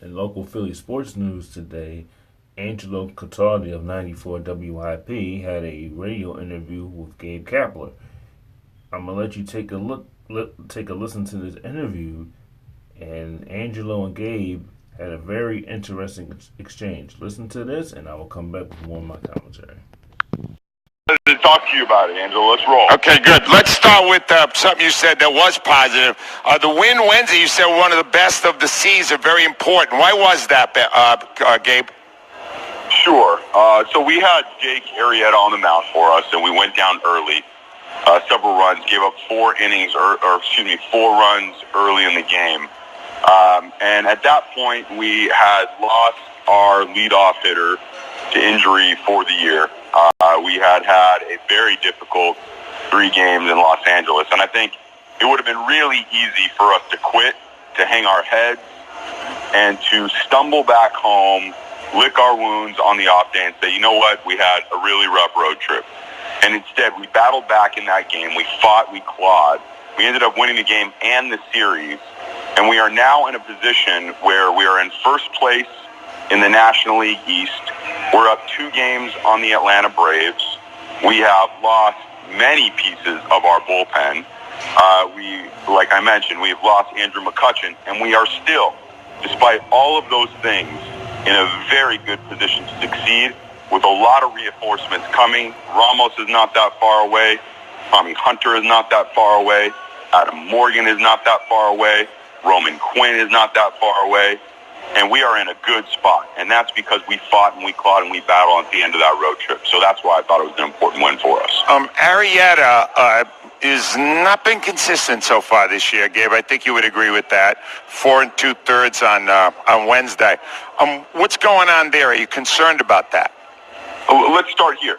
In local Philly sports news today, Angelo Cataldi of 94 WIP had a radio interview with Gabe Kapler. I'm gonna let you take a listen to this interview. And Angelo and Gabe had a very interesting exchange. Listen to this, and I will come back with more of my commentary. To talk to you about it, Angelo. Let's roll. Okay, good. Let's start with something you said that was positive. The win Wednesday, you said, one of the best of the season, very important. Why was that, Gabe? Sure. So we had Jake Arrieta on the mound for us, and we went down early. Several runs, gave up 4 runs early in the game. And at that point, we had lost our leadoff hitter to injury for the year. We had a very difficult 3 games in Los Angeles, and I think it would have been really easy for us to quit, to hang our heads, and to stumble back home, lick our wounds on the off day and say, you know what, we had a really rough road trip. And instead, we battled back in that game. We fought, we clawed. We ended up winning the game and the series, and we are now in a position where we are in first place in the National League East. We're up 2 games on the Atlanta Braves. We have lost many pieces of our bullpen. Like I mentioned, we've lost Andrew McCutchen, and we are still, despite all of those things, in a very good position to succeed with a lot of reinforcements coming. Ramos is not that far away. Tommy Hunter is not that far away. Adam Morgan is not that far away. Roman Quinn is not that far away. And we are in a good spot. And that's because we fought and we clawed and we battled at the end of that road trip. So that's why I thought it was an important win for us. Arrieta has not been consistent so far this year, Gabe. I think you would agree with that. 4 2/3 on Wednesday. What's going on there? Are you concerned about that? Let's start here.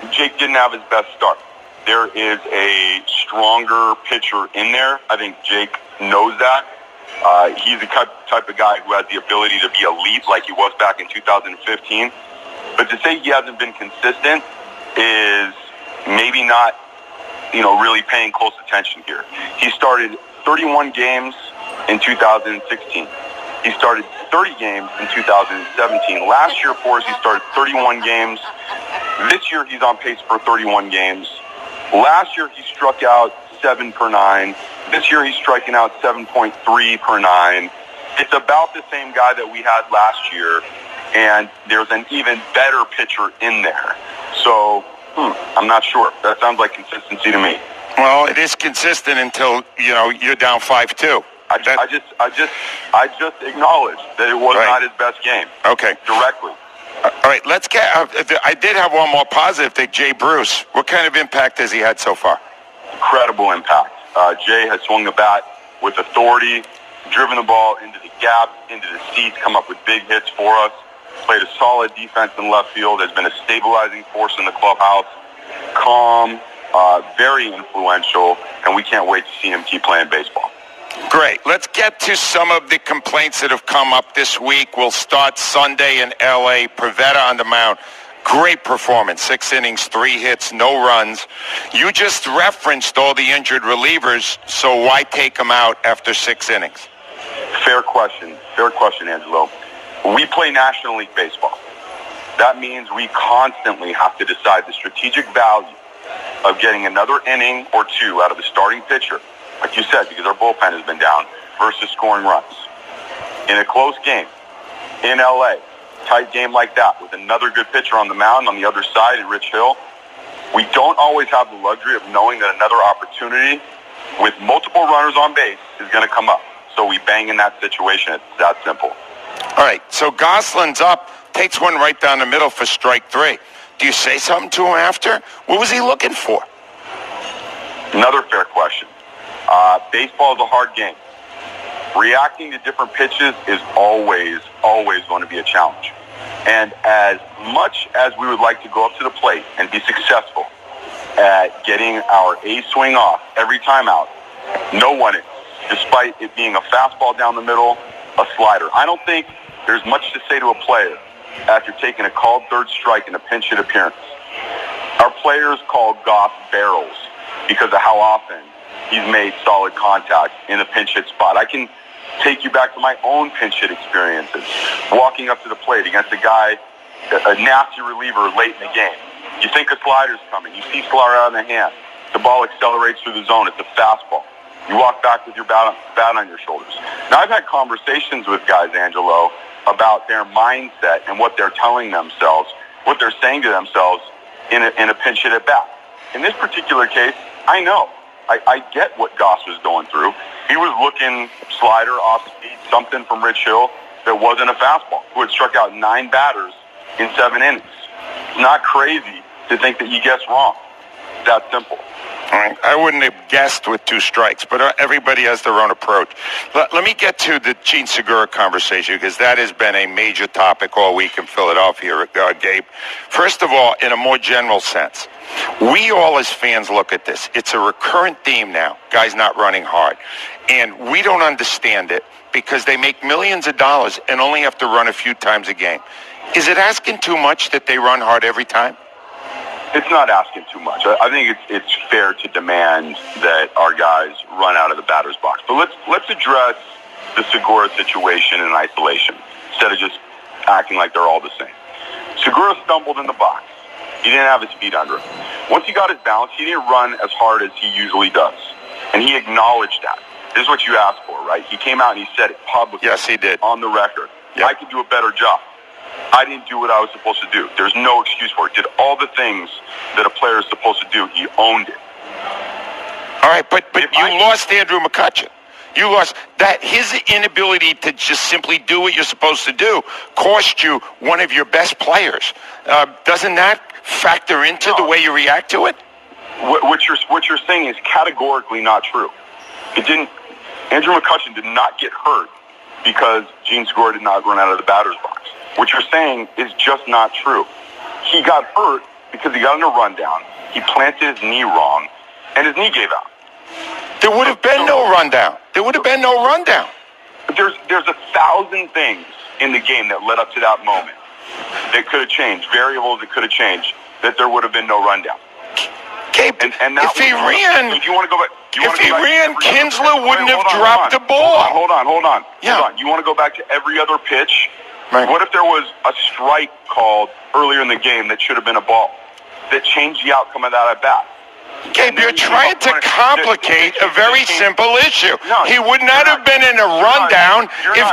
Jake didn't have his best start. There is a stronger pitcher in there. I think Jake knows that. He's the type of guy who has the ability to be elite like he was back in 2015. But to say he hasn't been consistent is maybe not, really paying close attention here. He started 31 games in 2016. He started 30 games in 2017. Last year for us, he started 31 games. This year, he's on pace for 31 games. Last year, he struck out 7 per 9. This year, he's striking out 7.3 per 9. It's about the same guy that we had last year, and there's an even better pitcher in there. So, I'm not sure. That sounds like consistency to me. Well, it is consistent until, you're down 5-2. I just acknowledged that it was not his best game. Okay. Directly. All right, let's get. I did have one more positive thing. Jay Bruce. What kind of impact has he had so far? Incredible impact. Jay has swung the bat with authority, driven the ball into the gap, into the seats, come up with big hits for us. Played a solid defense in left field. Has been a stabilizing force in the clubhouse. Calm, very influential, and we can't wait to see him keep playing baseball. Great. Let's get to some of the complaints that have come up this week. We'll start Sunday in L.A. Pivetta on the mound. Great performance. 6 innings, 3 hits, no runs. You just referenced all the injured relievers, so why take them out after 6 innings? Fair question. Fair question, Angelo. We play National League Baseball. That means we constantly have to decide the strategic value of getting another inning or 2 out of the starting pitcher, like you said, because our bullpen has been down, versus scoring runs. In a close game, in L.A., tight game like that, with another good pitcher on the mound on the other side in Rich Hill, we don't always have the luxury of knowing that another opportunity with multiple runners on base is going to come up. So we bang in that situation. It's that simple. All right, so Gosselin's up, takes one right down the middle for strike 3. Do you say something to him after? What was he looking for? Another fair question. Baseball is a hard game. Reacting to different pitches is always going to be a challenge. And as much as we would like to go up to the plate and be successful at getting our A swing off every time out, no one is, despite it being a fastball down the middle, a slider. I don't think there's much to say to a player after taking a called third strike in a pinch hit appearance. Our players call Goss barrels because of how often he's made solid contact in a pinch hit spot. I can take you back to my own pinch hit experiences. Walking up to the plate against a guy, a nasty reliever late in the game. You think a slider's coming. You see slider out in the hand. The ball accelerates through the zone. It's a fastball. You walk back with your bat on your shoulders. Now, I've had conversations with guys, Angelo, about their mindset and what they're telling themselves, what they're saying to themselves in a pinch hit at bat. In this particular case, I know. I get what Goss was going through. He was looking slider, off speed, something from Rich Hill that wasn't a fastball, who had struck out 9 batters in 7 innings. Not crazy to think that you guessed wrong. That simple. All right. I wouldn't have guessed with 2 strikes, but everybody has their own approach. Let me get to the Gene Segura conversation, because that has been a major topic all week in Philadelphia, Gabe. First of all, in a more general sense, we all as fans look at this. It's a recurrent theme now, guys not running hard. And we don't understand it because they make millions of dollars and only have to run a few times a game. Is it asking too much that they run hard every time? It's not asking too much. I think it's fair to demand that our guys run out of the batter's box. But let's address the Segura situation in isolation instead of just acting like they're all the same. Segura stumbled in the box. He didn't have his feet under him. Once he got his balance, he didn't run as hard as he usually does. And he acknowledged that. This is what you asked for, right? He came out and he said it publicly. Yes, he did. On the record. Yep. I could do a better job. I didn't do what I was supposed to do. There's no excuse for it. Did all the things that a player is supposed to do. He owned it. All right, but you lost Andrew McCutchen. You lost that. His inability to just simply do what you're supposed to do cost you one of your best players. Doesn't that factor into the way you react to it? What you're saying is categorically not true. It didn't. Andrew McCutchen did not get hurt because Gene Segura did not run out of the batter's box. What you're saying is just not true. He got hurt because he got in a rundown. He planted his knee wrong, and his knee gave out. There would have been no rundown. There would have been no rundown. There's 1,000 things in the game that led up to that moment that could have changed, variables that could have changed, that there would have been no rundown. Gabe, and if he ran, if you want to go back, Kinsler wouldn't have dropped the ball. Hold on. Yeah. Hold on. You want to go back to every other pitch? Right. What if there was a strike called earlier in the game that should have been a ball that changed the outcome of that at bat? Gabe, you're trying to complicate a very simple issue. No, he would not have been in a rundown if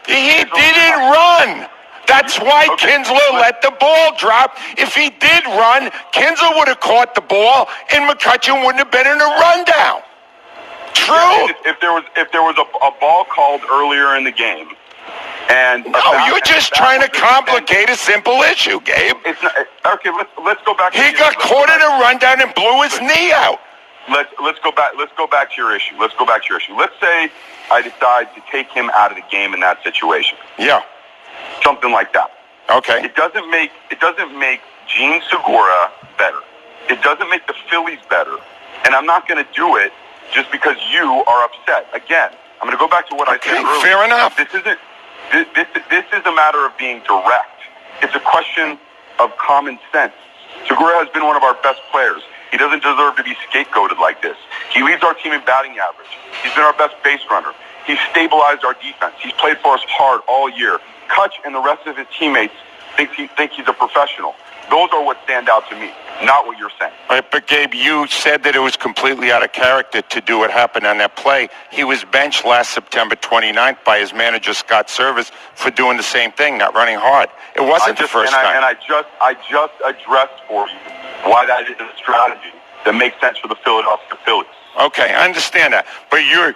he didn't run. That's why Kinsler let the ball drop. If he did run, Kinsler would have caught the ball, and McCutchen wouldn't have been in a rundown. True. Yeah, if there was a ball called earlier in the game, and you're just trying to complicate a simple issue, Gabe. It's not, okay. Let's go back. He got caught in a rundown and blew his knee out. Let's go back. Let's go back to your issue. Let's say I decide to take him out of the game in that situation. Yeah. Something like that. Okay. It doesn't make Gene Segura better. It doesn't make the Phillies better. And I'm not going to do it just because you are upset. Again, I'm going to go back to what I said earlier. Fair enough. This is a matter of being direct. It's a question of common sense. Segura has been one of our best players. He doesn't deserve to be scapegoated like this. He leads our team in batting average. He's been our best base runner. He's stabilized our defense. He's played for us hard all year. Kutch and the rest of his teammates think he's a professional. Those are what stand out to me, not what you're saying. Right, but Gabe, you said that it was completely out of character to do what happened on that play. He was benched last September 29th by his manager, Scott Service, for doing the same thing, not running hard. It wasn't the first time. And I just addressed for you why that is a strategy that makes sense for the Philadelphia Phillies. Okay, I understand that. But you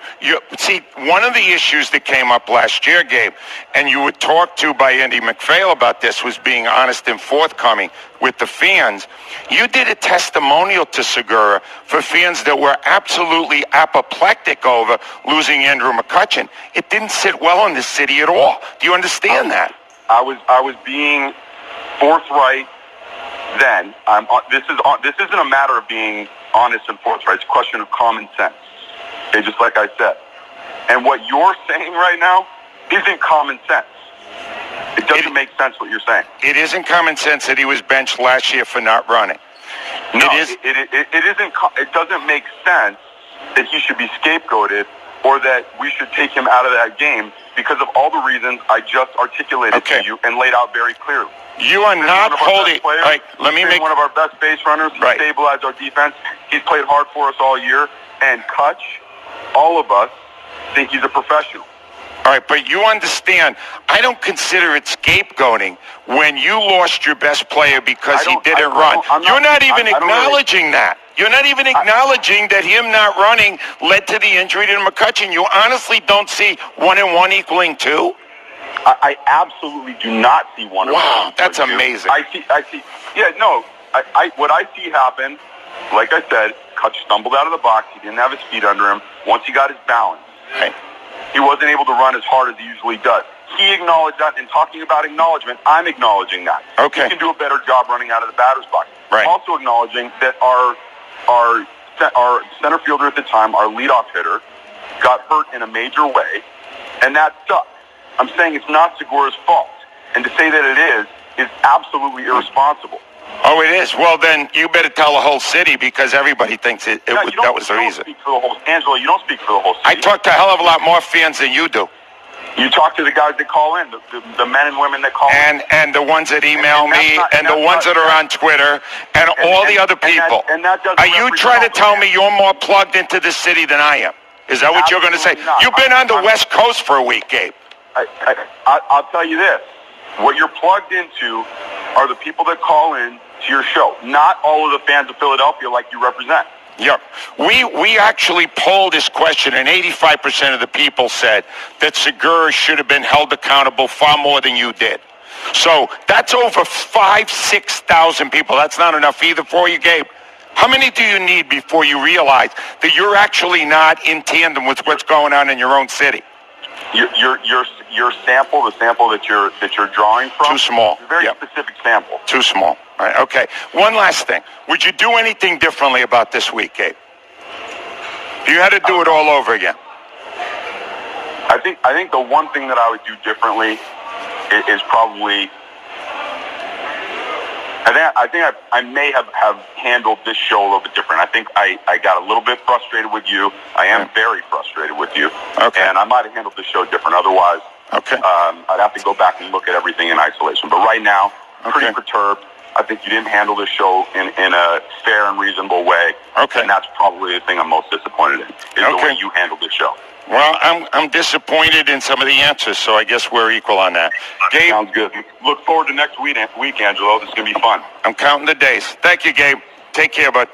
see, one of the issues that came up last year, Gabe, and you were talked to by Andy McPhail about this, was being honest and forthcoming with the fans. You did a testimonial to Segura for fans that were absolutely apoplectic over losing Andrew McCutchen. It didn't sit well in the city at all. Do you understand that? I was being forthright then. This isn't a matter of being honest and forthright. It's a question of common sense. Okay, just like I said. And what you're saying right now isn't common sense. It doesn't make sense what you're saying. It isn't common sense that he was benched last year for not running. No, it isn't. It doesn't make sense that he should be scapegoated or that we should take him out of that game because of all the reasons I just articulated to you and laid out very clearly. You are not holding. Let me make one of our best base runners. He stabilized our defense. He's played hard for us all year. And Kutch, all of us think he's a professional. All right, but you understand, I don't consider it scapegoating when you lost your best player because he didn't run. You're not even acknowledging that. You're not even acknowledging that him not running led to the injury to McCutchen. You honestly don't see 1 and 1 equaling 2? I absolutely do not see 1 and 1. Wow, that's amazing. I see. Yeah, no. What I see happen, like I said, Kutch stumbled out of the box. He didn't have his feet under him. Once he got his balance, he wasn't able to run as hard as he usually does. He acknowledged that, and talking about acknowledgement, I'm acknowledging that. Okay. He can do a better job running out of the batter's box. Right. Also acknowledging that our center fielder at the time, our leadoff hitter, got hurt in a major way, and that sucks. I'm saying it's not Segura's fault. And to say that it is absolutely irresponsible. Oh, it is? Well, then you better tell the whole city because everybody thinks that was the reason. Angelo, you don't speak for the whole city. I talk to a hell of a lot more fans than you do. You talk to the guys that call in, the men and women that call in. And the ones that email me, and the ones that are on Twitter, and all the other people. Are you trying to tell me you're more plugged into this city than I am? Is that what you're going to say? You've been on the West Coast for a week, Gabe. I'll tell you this. What you're plugged into are the people that call in to your show, not all of the fans of Philadelphia like you represent. Yeah. We actually polled this question, and 85% of the people said that Segura should have been held accountable far more than you did. So that's over 6,000 people. That's not enough either for you, Gabe. How many do you need before you realize that you're actually not in tandem with what's going on in your own city? Your sample, the sample that you're drawing from, too small. Is a very specific sample. Too small. All right, okay. One last thing. Would you do anything differently about this week, Gabe? If you had to do it all over again. I think the one thing that I would do differently is probably. I may have handled this show a little bit different. I think I got a little bit frustrated with you. I am very frustrated with you. Okay. And I might have handled the show different. Otherwise, I'd have to go back and look at everything in isolation. But right now, pretty perturbed. I think you didn't handle the show in a fair and reasonable way. Okay. And that's probably the thing I'm most disappointed in, is the way you handled the show. Well, I'm disappointed in some of the answers, so I guess we're equal on that. Gabe, sounds good. Look forward to next week, Angelo. This is going to be fun. I'm counting the days. Thank you, Gabe. Take care, bud.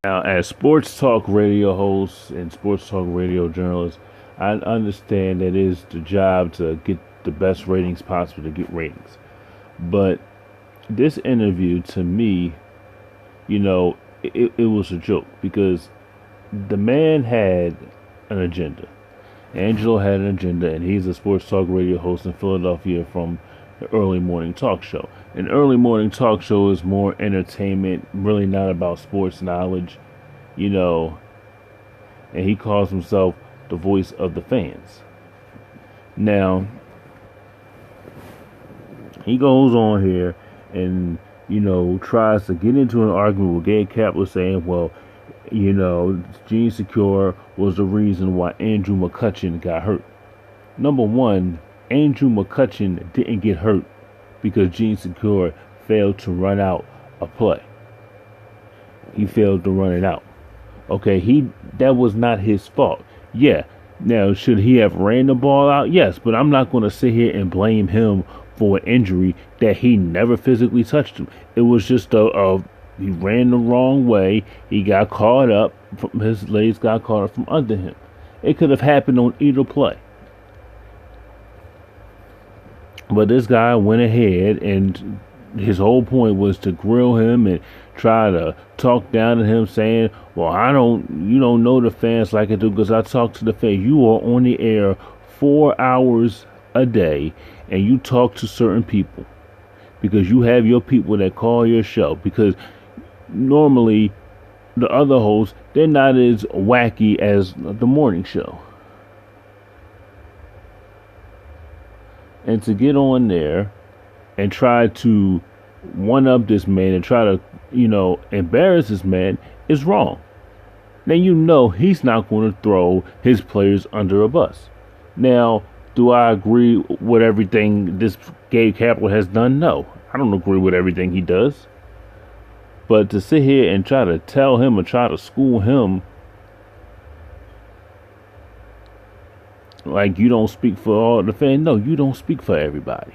Now, as sports talk radio hosts and sports talk radio journalists, I understand that it is the job to get the best ratings possible, to get ratings. But this interview, to me, it was a joke because the man had an agenda. Angelo had an agenda, and he's a sports talk radio host in Philadelphia from the early morning talk show. An early morning talk show is more entertainment, really not about sports knowledge, and he calls himself the voice of the fans. Now, he goes on here and, tries to get into an argument with Gabe Kapler saying, well, Gene Segura was the reason why Andrew McCutchen got hurt. Number one, Andrew McCutchen didn't get hurt because Gene Segura failed to run out a play. He failed to run it out. Okay, that was not his fault. Yeah, now should he have ran the ball out? Yes, but I'm not going to sit here and blame him for an injury that he never physically touched him. It was just he ran the wrong way. He got caught up. His legs got caught up from under him. It could have happened on either play. But this guy went ahead, and his whole point was to grill him and try to talk down to him, saying, well, you don't know the fans like I do because I talk to the fans. You are on the air 4 hours a day, and you talk to certain people because you have your people that call your show, because normally the other hosts, they're not as wacky as the morning show. And to get on there and try to one up this man and try to, embarrass this man is wrong. then you know he's not going to throw his players under a bus. Now, do I agree with everything this Gabe Kapler has done? No, I don't agree with everything he does. But to sit here and try to tell him or try to school him like you don't speak for all the fans, no, you don't speak for everybody.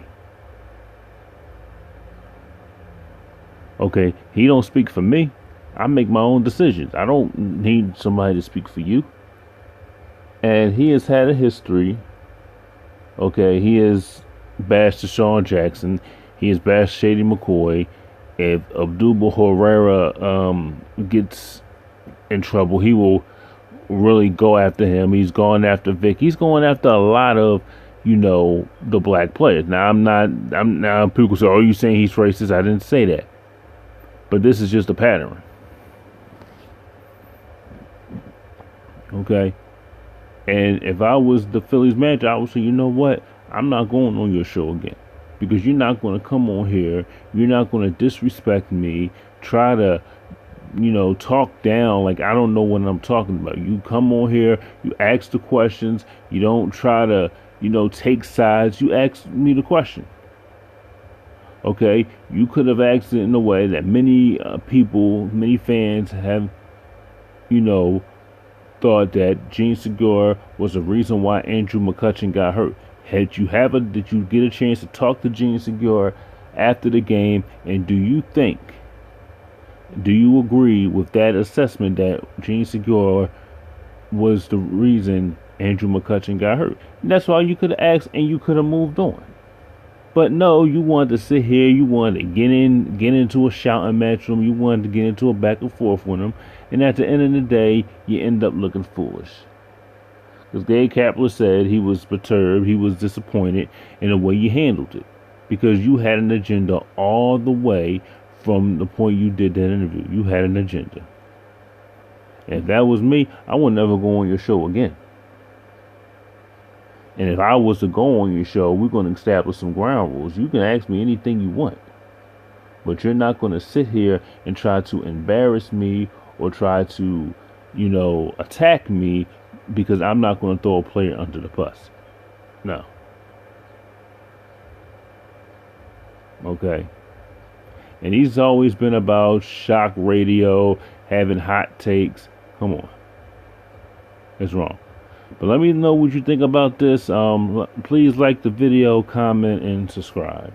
Okay, he don't speak for me. I make my own decisions. I don't need somebody to speak for you. And he has had a history. Okay, he has bashed Deshaun Jackson. He has bashed Shady McCoy. If Abdul Herrera gets in trouble, he will really go after him. He's going after Vic. He's going after a lot of, the black players. Now now people say, "Oh, you saying he's racist?" I didn't say that. But this is just a pattern. Okay? And if I was the Phillies manager, I would say, you know what? I'm not going on your show again. Because you're not going to come on here. You're not going to disrespect me. Try to, talk down like I don't know what I'm talking about. You come on here. You ask the questions. You don't try to, take sides. You ask me the question. Okay? You could have asked it in a way that many people, many fans have, thought that Gene Segura was the reason why Andrew McCutchen got hurt. Did you get a chance to talk to Gene Segura after the game, and do you agree with that assessment that Gene Segura was the reason Andrew McCutchen got hurt? And that's why you could have asked and you could have moved on. But no, you wanted to sit here, you wanted to get into a shouting match with him, you wanted to get into a back and forth with him, and at the end of the day, you end up looking foolish. Because Gabe Kapler said he was perturbed, he was disappointed in the way you handled it. Because you had an agenda all the way from the point you did that interview. You had an agenda. And if that was me, I would never go on your show again. And if I was to go on your show, we're going to establish some ground rules. You can ask me anything you want. But you're not going to sit here and try to embarrass me or try to, attack me because I'm not going to throw a player under the bus. No. Okay. And he's always been about shock radio, having hot takes. Come on. It's wrong. But let me know what you think about this. Please like the video, comment, and subscribe.